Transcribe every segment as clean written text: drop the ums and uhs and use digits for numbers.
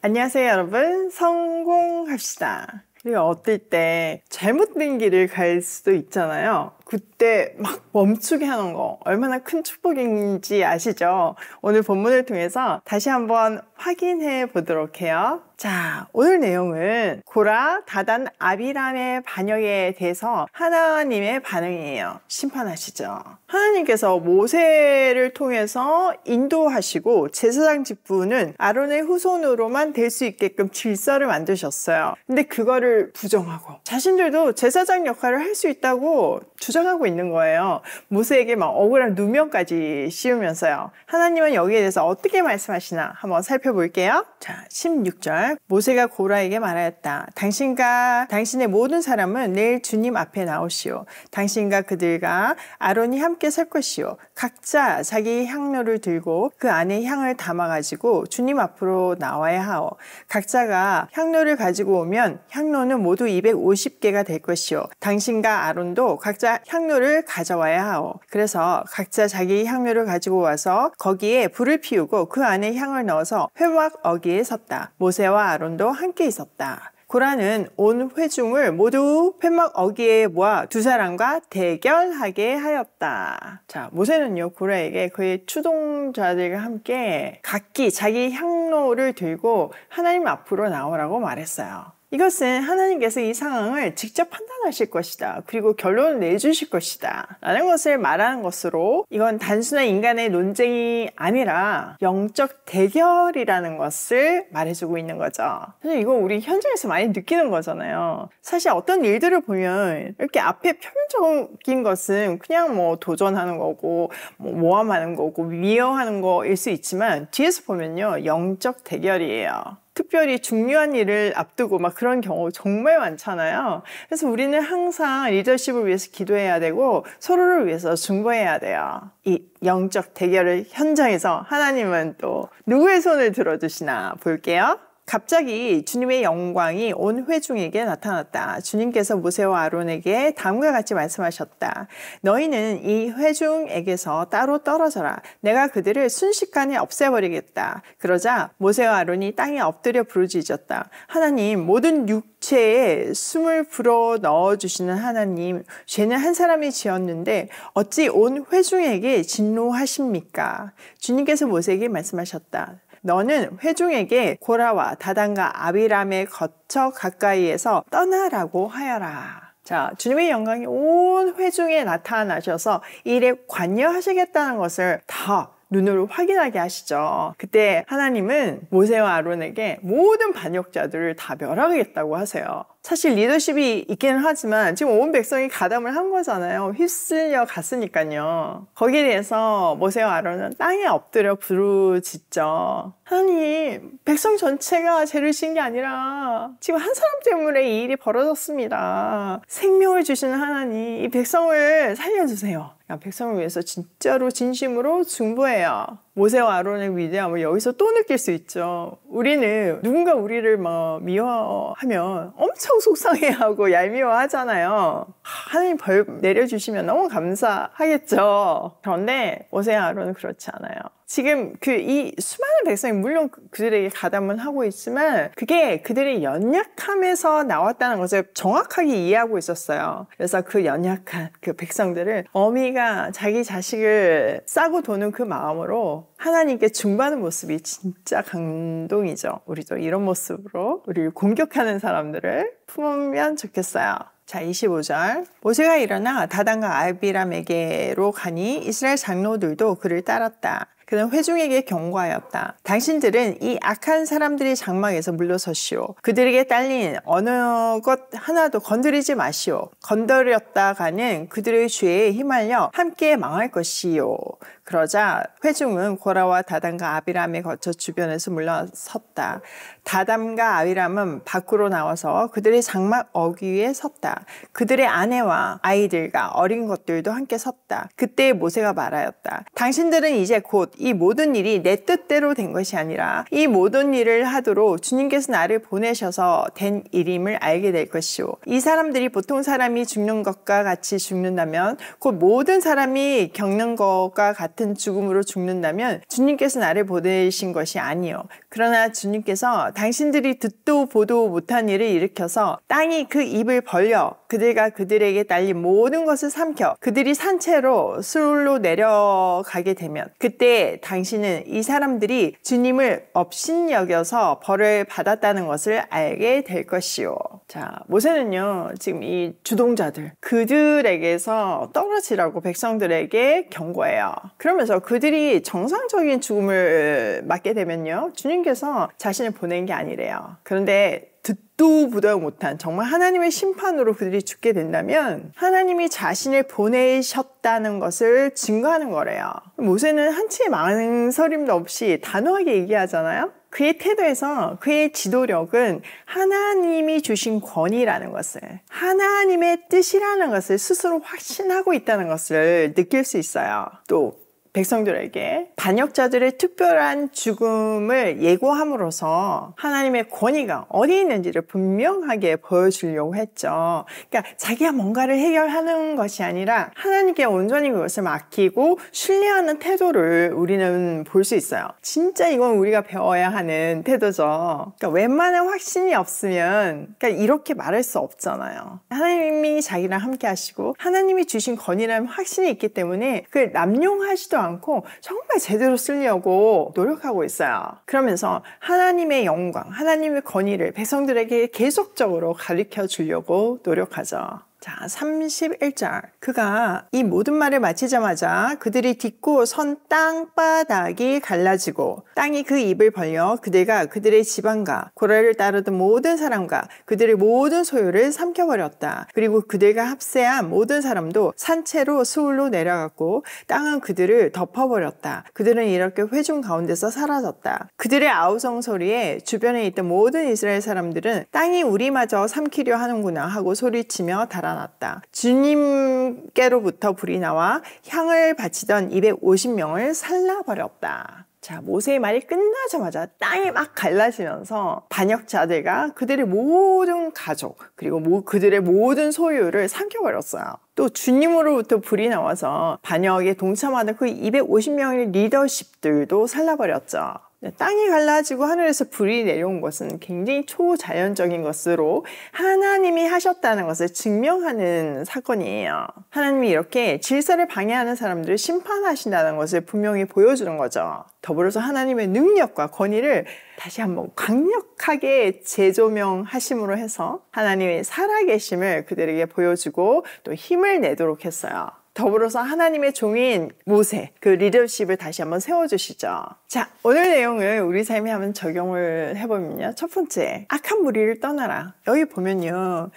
안녕하세요 여러분, 성공합시다. 우리가 어떨 때 잘못된 길을 갈 수도 있잖아요. 그때 막 멈추게 하는 거 얼마나 큰 축복인지 아시죠? 오늘 본문을 통해서 다시 한번 확인해 보도록 해요. 자, 오늘 내용은 고라, 다단, 아비람의 반역에 대해서 하나님의 반응이에요. 심판하시죠. 하나님께서 모세를 통해서 인도하시고 제사장 직분은 아론의 후손으로만 될 수 있게끔 질서를 만드셨어요. 근데 그거를 부정하고 자신들도 제사장 역할을 할 수 있다고 주장하고 있는 거예요. 모세에게 막 억울한 누명까지 씌우면서요. 하나님은 여기에 대해서 어떻게 말씀하시나 한번 살펴볼게요. 자, 16절. 모세가 고라에게 말하였다. 당신과 당신의 모든 사람은 내일 주님 앞에 나오시오. 당신과 그들과 아론이 함께 설 것이오. 각자 자기 향로를 들고 그 안에 향을 담아가지고 주님 앞으로 나와야 하오. 각자가 향로를 가지고 오면 향로는 모두 250개가 될 것이오. 당신과 아론도 각자 향로를 가져와야 하오. 그래서 각자 자기 향로를 가지고 와서 거기에 불을 피우고 그 안에 향을 넣어서 회막 어귀에 섰다. 모세와 아론도 함께 있었다. 고라는 온 회중을 모두 회막 어귀에 모아 두 사람과 대결하게 하였다. 자, 모세는요, 고라에게 그의 추종자들과 함께 각기 자기 향로를 들고 하나님 앞으로 나오라고 말했어요. 이것은 하나님께서 이 상황을 직접 판단하실 것이다. 그리고 결론을 내주실 것이다. 라는 것을 말하는 것으로 이건 단순한 인간의 논쟁이 아니라 영적 대결이라는 것을 말해주고 있는 거죠. 사실 이거 우리 현장에서 많이 느끼는 거잖아요. 사실 어떤 일들을 보면 이렇게 앞에 표면적인 것은 그냥 뭐 도전하는 거고 뭐 모함하는 거고 위협하는 거일 수 있지만 뒤에서 보면요, 영적 대결이에요. 특별히 중요한 일을 앞두고 막 그런 경우 정말 많잖아요. 그래서 우리는 항상 리더십을 위해서 기도해야 되고 서로를 위해서 중보해야 돼요. 이 영적 대결의 현장에서 하나님은 또 누구의 손을 들어주시나 볼게요. 갑자기 주님의 영광이 온 회중에게 나타났다. 주님께서 모세와 아론에게 다음과 같이 말씀하셨다. 너희는 이 회중에게서 따로 떨어져라. 내가 그들을 순식간에 없애버리겠다. 그러자 모세와 아론이 땅에 엎드려 부르짖었다. 하나님, 모든 육체에 숨을 불어 넣어주시는 하나님, 죄는 한 사람이 지었는데 어찌 온 회중에게 진노하십니까? 주님께서 모세에게 말씀하셨다. 너는 회중에게 고라와 다단과 아비람의 거처 가까이에서 떠나라고 하여라. 자, 주님의 영광이 온 회중에 나타나셔서 이 일에 관여하시겠다는 것을 다 눈으로 확인하게 하시죠. 그때 하나님은 모세와 아론에게 모든 반역자들을 다 멸하겠다고 하세요. 사실 리더십이 있기는 하지만 지금 온 백성이 가담을 한 거잖아요. 휩쓸려 갔으니까요. 거기에 대해서 모세와 아론은 땅에 엎드려 부르짖죠. 하나님, 백성 전체가 죄를 지은 게 아니라 지금 한 사람 때문에 이 일이 벌어졌습니다. 생명을 주시는 하나님, 이 백성을 살려주세요. 백성을 위해서 진짜로 진심으로 중보해요. 모세와 아론의 위대함을 여기서 또 느낄 수 있죠. 우리는 누군가 우리를 막 미워하면 엄청 속상해하고 얄미워하잖아요. 하나님 벌 내려주시면 너무 감사하겠죠. 그런데 모세와 아론은 그렇지 않아요. 지금 이 수많은 백성이 물론 그들에게 가담은 하고 있지만 그게 그들의 연약함에서 나왔다는 것을 정확하게 이해하고 있었어요. 그래서 그 연약한 그 백성들을 어미가 자기 자식을 싸고 도는 그 마음으로 하나님께 중보하는 모습이 진짜 감동이죠. 우리도 이런 모습으로 우리를 공격하는 사람들을 품으면 좋겠어요. 자, 25절. 모세가 일어나 다단과 아비람에게로 가니 이스라엘 장로들도 그를 따랐다. 그는 회중에게 경고하였다. 당신들은 이 악한 사람들의 장막에서 물러서시오. 그들에게 딸린 어느 것 하나도 건드리지 마시오. 건드렸다가는 그들의 죄에 휘말려 함께 망할 것이요. 그러자 회중은 고라와 다단과 아비람의 거처 주변에서 물러섰다. 다단과 아비람은 밖으로 나와서 그들의 장막 어귀에 섰다. 그들의 아내와 아이들과 어린 것들도 함께 섰다. 그때 모세가 말하였다. 당신들은 이제 곧 이 모든 일이 내 뜻대로 된 것이 아니라 이 모든 일을 하도록 주님께서 나를 보내셔서 된 일임을 알게 될 것이오. 이 사람들이 보통 사람이 죽는 것과 같이 죽는다면 곧 모든 사람이 겪는 것과 같은 죽음으로 죽는다면 주님께서 나를 보내신 것이 아니요. 그러나 주님께서 당신들이 듣도 보도 못한 일을 일으켜서 땅이 그 입을 벌려 그들과 그들에게 딸린 모든 것을 삼켜 그들이 산채로 수울로 내려가게 되면 그때 당신은 이 사람들이 주님을 업신여겨서 벌을 받았다는 것을 알게 될 것이요. 자, 모세는요 지금 이 주동자들 그들에게서 떨어지라고 백성들에게 경고해요. 그러면서 그들이 정상적인 죽음을 맞게 되면요 주님께서 자신을 보낸 게 아니래요. 그런데 듣도 보도 못한 정말 하나님의 심판으로 그들이 죽게 된다면 하나님이 자신을 보내셨다는 것을 증거하는 거래요. 모세는 한치의 망설임도 없이 단호하게 얘기하잖아요. 그의 태도에서 그의 지도력은 하나님이 주신 권위라는 것을, 하나님의 뜻이라는 것을 스스로 확신하고 있다는 것을 느낄 수 있어요. 또 백성들에게 반역자들의 특별한 죽음을 예고함으로써 하나님의 권위가 어디 있는지를 분명하게 보여주려고 했죠. 그러니까 자기가 뭔가를 해결하는 것이 아니라 하나님께 온전히 그것을 맡기고 신뢰하는 태도를 우리는 볼 수 있어요. 진짜 이건 우리가 배워야 하는 태도죠. 그러니까 웬만한 확신이 없으면 그러니까 이렇게 말할 수 없잖아요. 하나님이 자기랑 함께 하시고 하나님이 주신 권위라는 확신이 있기 때문에 그걸 남용하지도 않고 정말 제대로 쓰려고 노력하고 있어요. 그러면서 하나님의 영광, 하나님의 권위를 백성들에게 계속적으로 가르쳐 주려고 노력하죠. 자, 31절. 그가 이 모든 말을 마치자마자 그들이 딛고 선 땅바닥이 갈라지고 땅이 그 입을 벌려 그들과 그들의 지방과 고라를 따르던 모든 사람과 그들의 모든 소유를 삼켜버렸다. 그리고 그들과 합세한 모든 사람도 산채로 수울로 내려갔고 땅은 그들을 덮어버렸다. 그들은 이렇게 회중 가운데서 사라졌다. 그들의 아우성 소리에 주변에 있던 모든 이스라엘 사람들은 땅이 우리마저 삼키려 하는구나 하고 소리치며 달아났다. 주님께로부터 불이 나와 향을 바치던 250명을 살라버렸다. 자, 모세의 말이 끝나자마자 땅이 막 갈라지면서 반역자들과 그들의 모든 가족 그리고 그들의 모든 소유를 삼켜버렸어요. 또 주님으로부터 불이 나와서 반역에 동참하는 그 250명의 리더십들도 살라버렸죠. 땅이 갈라지고 하늘에서 불이 내려온 것은 굉장히 초자연적인 것으로 하나님이 하셨다는 것을 증명하는 사건이에요. 하나님이 이렇게 질서를 방해하는 사람들을 심판하신다는 것을 분명히 보여주는 거죠. 더불어서 하나님의 능력과 권위를 다시 한번 강력하게 재조명하심으로 해서 하나님의 살아계심을 그들에게 보여주고 또 힘을 내도록 했어요. 더불어서 하나님의 종인 모세, 그 리더십을 다시 한번 세워주시죠. 자, 오늘 내용을 우리 삶에 한번 적용을 해보면요. 첫 번째, 악한 무리를 떠나라. 여기 보면요.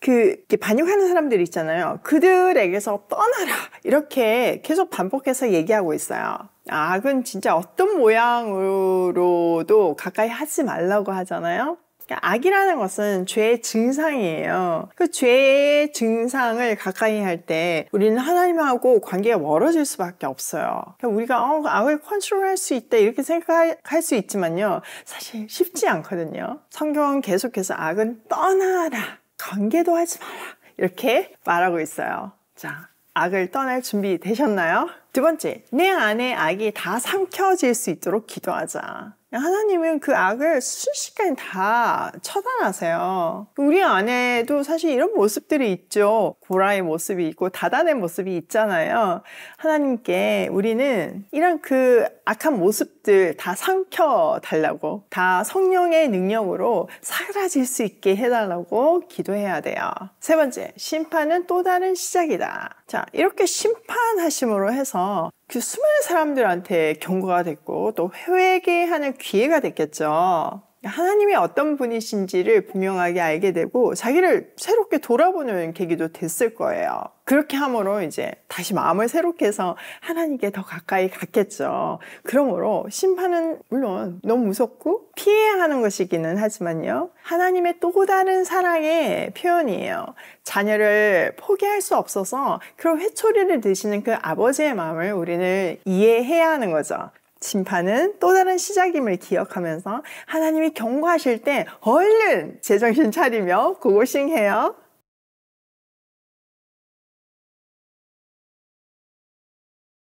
이렇게 반역하는 사람들 있잖아요. 그들에게서 떠나라. 이렇게 계속 반복해서 얘기하고 있어요. 악은 진짜 어떤 모양으로도 가까이 하지 말라고 하잖아요. 악이라는 것은 죄의 증상이에요. 그 죄의 증상을 가까이 할 때 우리는 하나님하고 관계가 멀어질 수밖에 없어요. 우리가 악을 컨트롤할 수 있다 이렇게 생각할 수 있지만요. 사실 쉽지 않거든요. 성경은 계속해서 악은 떠나라. 관계도 하지 마라. 이렇게 말하고 있어요. 자, 악을 떠날 준비 되셨나요? 두 번째, 내 안에 악이 다 삼켜질 수 있도록 기도하자. 하나님은 그 악을 순식간에 다 처단하세요. 우리 안에도 사실 이런 모습들이 있죠. 고라의 모습이 있고 다단의 모습이 있잖아요. 하나님께 우리는 이런 그 악한 모습들 다 삼켜달라고, 다 성령의 능력으로 사라질 수 있게 해달라고 기도해야 돼요. 세 번째, 심판은 또 다른 시작이다. 자, 이렇게 심판하심으로 해서 그 수많은 사람들한테 경고가 됐고 또 회개하는 기회가 됐겠죠. 하나님이 어떤 분이신지를 분명하게 알게 되고 자기를 새롭게 돌아보는 계기도 됐을 거예요. 그렇게 함으로 이제 다시 마음을 새롭게 해서 하나님께 더 가까이 갔겠죠. 그러므로 심판은 물론 너무 무섭고 피해야 하는 것이기는 하지만요. 하나님의 또 다른 사랑의 표현이에요. 자녀를 포기할 수 없어서 그런 회초리를 드시는 그 아버지의 마음을 우리는 이해해야 하는 거죠. 심판은 또 다른 시작임을 기억하면서 하나님이 경고하실 때 얼른 제정신 차리며 고고싱해요.